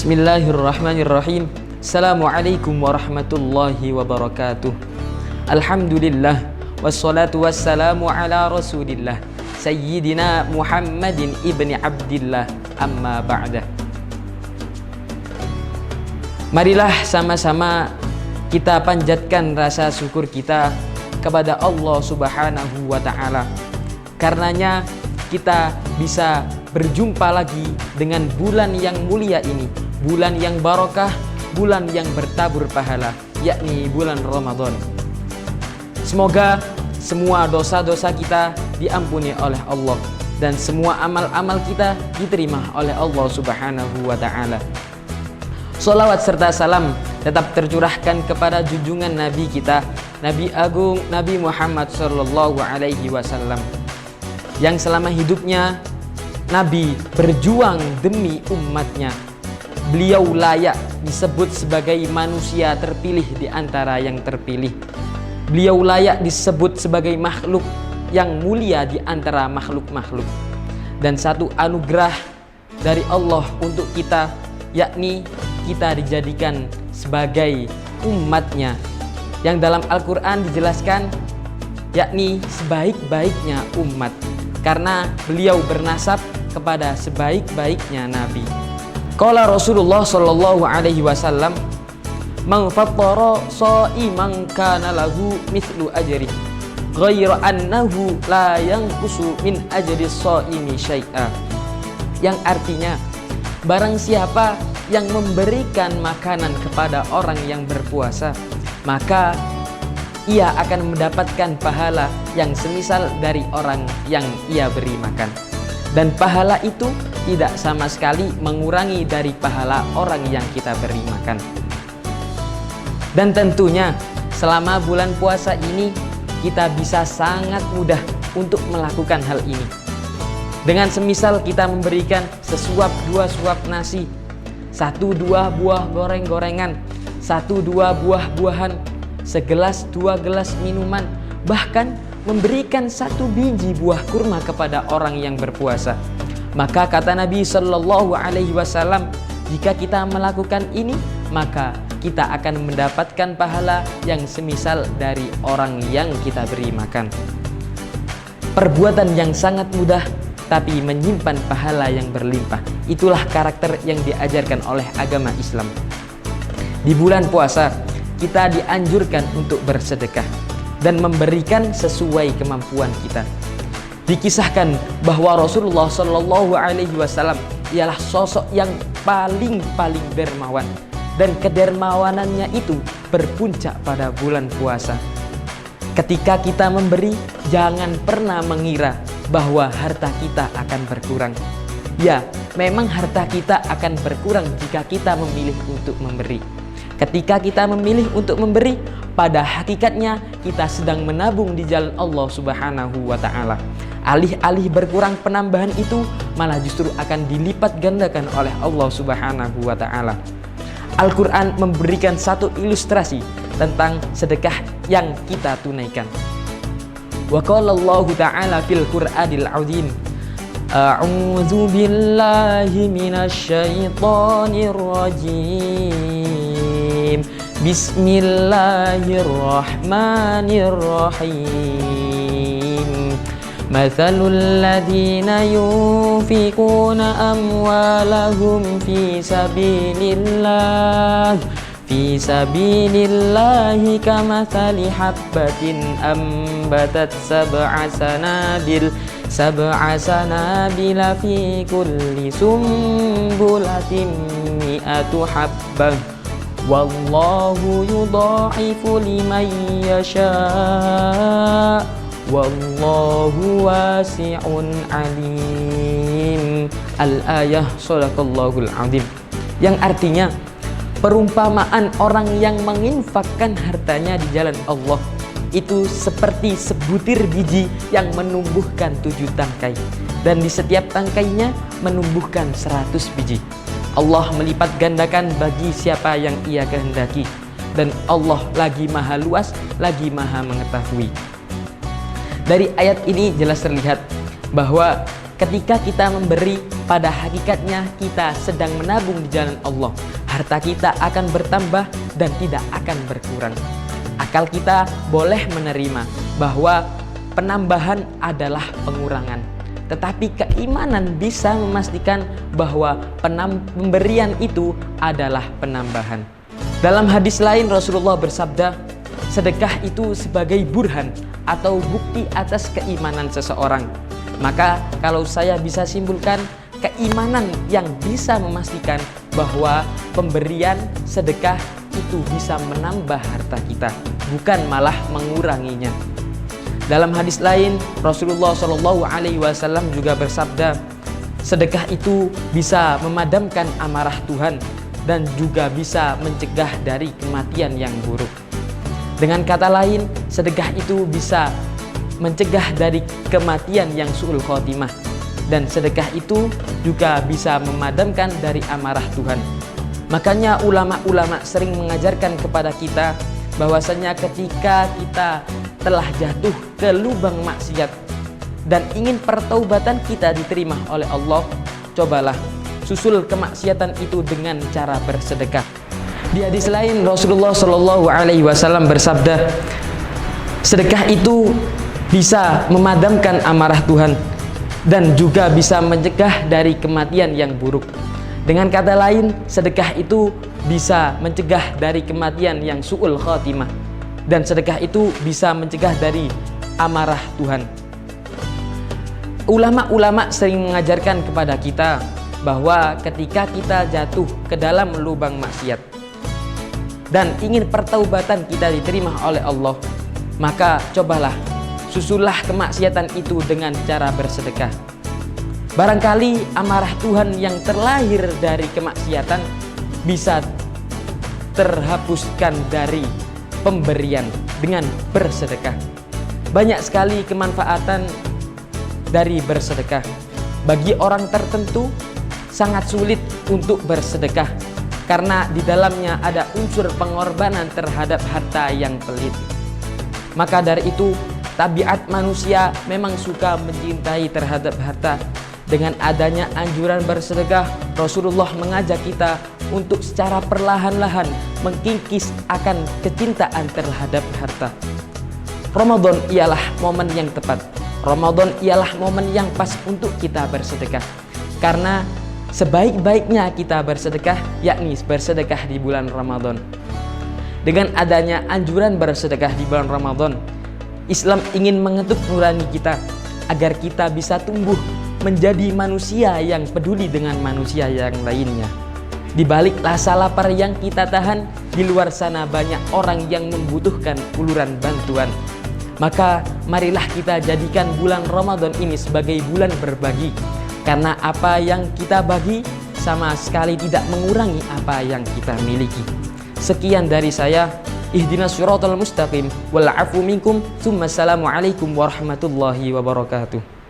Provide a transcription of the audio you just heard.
Bismillahirrahmanirrahim. Assalamualaikum warahmatullahi wabarakatuh. Alhamdulillah wassalatu wassalamu ala rasulillah Sayyidina Muhammadin ibni Abdillah, amma ba'dah. Marilah sama-sama kita panjatkan rasa syukur kita kepada Allah Subhanahu wa ta'ala. Karenanya kita bisa berjumpa lagi dengan bulan yang mulia ini, bulan yang barokah, bulan yang bertabur pahala, yakni bulan Ramadan. Semoga semua dosa-dosa kita diampuni oleh Allah dan semua amal-amal kita diterima oleh Allah Subhanahu wa ta'ala. Sholawat serta salam tetap tercurahkan kepada junjungan Nabi kita, Nabi Agung Nabi Muhammad Sallallahu Alaihi Wasallam, yang selama hidupnya Nabi berjuang demi umatnya. Beliau layak disebut sebagai manusia terpilih di antara yang terpilih. Beliau layak disebut sebagai makhluk yang mulia di antara makhluk-makhluk. Dan satu anugerah dari Allah untuk kita, yakni kita dijadikan sebagai umatnya, yang dalam Al-Quran dijelaskan yakni sebaik-baiknya umat, karena beliau bernasab kepada sebaik-baiknya Nabi. Qala Rasulullah sallallahu alaihi wasallam, "Man fattara sha'iman kana lahu mithlu ajri, ghairu annahu la yanqusu min ajri shaimi syai'a." Yang artinya, barang siapa yang memberikan makanan kepada orang yang berpuasa, maka ia akan mendapatkan pahala yang semisal dari orang yang ia beri makan. Dan pahala itu tidak sama sekali mengurangi dari pahala orang yang kita beri makan. Dan tentunya selama bulan puasa ini kita bisa sangat mudah untuk melakukan hal ini. Dengan semisal kita memberikan sesuap dua suap nasi, 1-2 buah goreng-gorengan, 1-2 buah-buahan, segelas 2 gelas minuman, bahkan memberikan 1 biji buah kurma kepada orang yang berpuasa. Maka kata Nabi Sallallahu Alaihi Wasallam, jika kita melakukan ini, maka kita akan mendapatkan pahala yang semisal dari orang yang kita beri makan. Perbuatan yang sangat mudah tapi menyimpan pahala yang berlimpah. Itulah karakter yang diajarkan oleh agama Islam. Di bulan puasa kita dianjurkan untuk bersedekah dan memberikan sesuai kemampuan kita. Dikisahkan bahwa Rasulullah Shallallahu Alaihi Wasallam ialah sosok yang paling dermawan, dan kedermawanannya itu berpuncak pada bulan puasa. Ketika kita memberi, jangan pernah mengira bahwa harta kita akan berkurang. Ya, memang harta kita akan berkurang jika kita memilih untuk memberi. Ketika kita memilih untuk memberi, pada hakikatnya kita sedang menabung di jalan Allah Subhanahu wa ta'ala. Alih-alih berkurang penambahan itu, malah justru akan dilipat gandakan oleh Allah Subhanahu wa ta'ala. Al-Quran memberikan satu ilustrasi tentang sedekah yang kita tunaikan. Wa qala Allah ta'ala fil Qur'anil azim, a'udzu billahi minasy syaithanir rajim. Bismillahirrahmanirrahim. Mathalul ladzina yunfiquna amwalahum fi sabilillahi kamathali habbatin ambatat sab'a sanabila fi kulli sumbulatin mi'atu habbah. Wallahu yudha'ifu liman yasha', wallahu wasi'un alim. Al-ayah, shadaqallahul azim. Yang artinya, perumpamaan orang yang menginfakkan hartanya di jalan Allah itu seperti sebutir biji yang menumbuhkan 7 tangkai, dan di setiap tangkainya menumbuhkan 100 biji. Allah melipat gandakan bagi siapa yang ia kehendaki, dan Allah lagi maha luas, lagi maha mengetahui. Dari ayat ini jelas terlihat bahwa ketika kita memberi, pada hakikatnya kita sedang menabung di jalan Allah. Harta kita akan bertambah dan tidak akan berkurang. Akal kita boleh menerima bahwa penambahan adalah pengurangan, tetapi keimanan bisa memastikan bahwa pemberian itu adalah penambahan. Dalam hadis lain Rasulullah bersabda, sedekah itu sebagai burhan atau bukti atas keimanan seseorang. Maka kalau saya bisa simpulkan, keimanan yang bisa memastikan bahwa pemberian sedekah itu bisa menambah harta kita, bukan malah menguranginya. Dalam hadis lain Rasulullah SAW juga bersabda, sedekah itu bisa memadamkan amarah Tuhan dan juga bisa mencegah dari kematian yang buruk. Dengan kata lain, sedekah itu bisa mencegah dari kematian yang su'ul khotimah, dan sedekah itu juga bisa memadamkan dari amarah Tuhan. Makanya ulama-ulama sering mengajarkan kepada kita bahwasanya ketika kita telah jatuh ke lubang maksiat dan ingin pertaubatan kita diterima oleh Allah, cobalah susul kemaksiatan itu dengan cara bersedekah. Di hadis lain Rasulullah SAW bersabda, sedekah itu bisa memadamkan amarah Tuhan dan juga bisa mencegah dari kematian yang buruk. Dengan kata lain, sedekah itu bisa mencegah dari kematian yang su'ul khatimah, dan sedekah itu bisa mencegah dari amarah Tuhan. Ulama-ulama sering mengajarkan kepada kita bahwa ketika kita jatuh ke dalam lubang maksiat dan ingin pertaubatan kita diterima oleh Allah, maka cobalah susullah kemaksiatan itu dengan cara bersedekah. Barangkali amarah Tuhan yang terlahir dari kemaksiatan bisa terhapuskan dari pemberian dengan bersedekah. Banyak sekali kemanfaatan dari bersedekah. Bagi orang tertentu sangat sulit untuk bersedekah karena di dalamnya ada unsur pengorbanan terhadap harta yang pelit. Maka dari itu, tabiat manusia memang suka mencintai terhadap harta. Dengan adanya anjuran bersedekah, Rasulullah mengajak kita untuk secara perlahan-lahan mengkikis akan kecintaan terhadap harta. Ramadan ialah momen yang tepat. Ramadan ialah momen yang pas untuk kita bersedekah. Karena sebaik-baiknya kita bersedekah, yakni bersedekah di bulan Ramadan. Dengan adanya anjuran bersedekah di bulan Ramadan, Islam ingin mengetuk nurani kita agar kita bisa tumbuh menjadi manusia yang peduli dengan manusia yang lainnya. Di balik rasa lapar yang kita tahan, di luar sana banyak orang yang membutuhkan uluran bantuan. Maka marilah kita jadikan bulan Ramadan ini sebagai bulan berbagi, karena apa yang kita bagi sama sekali tidak mengurangi apa yang kita miliki. Sekian dari saya. Ihdinas siratal mustaqim wal afu minkum. Assalamualaikum warahmatullahi wabarakatuh.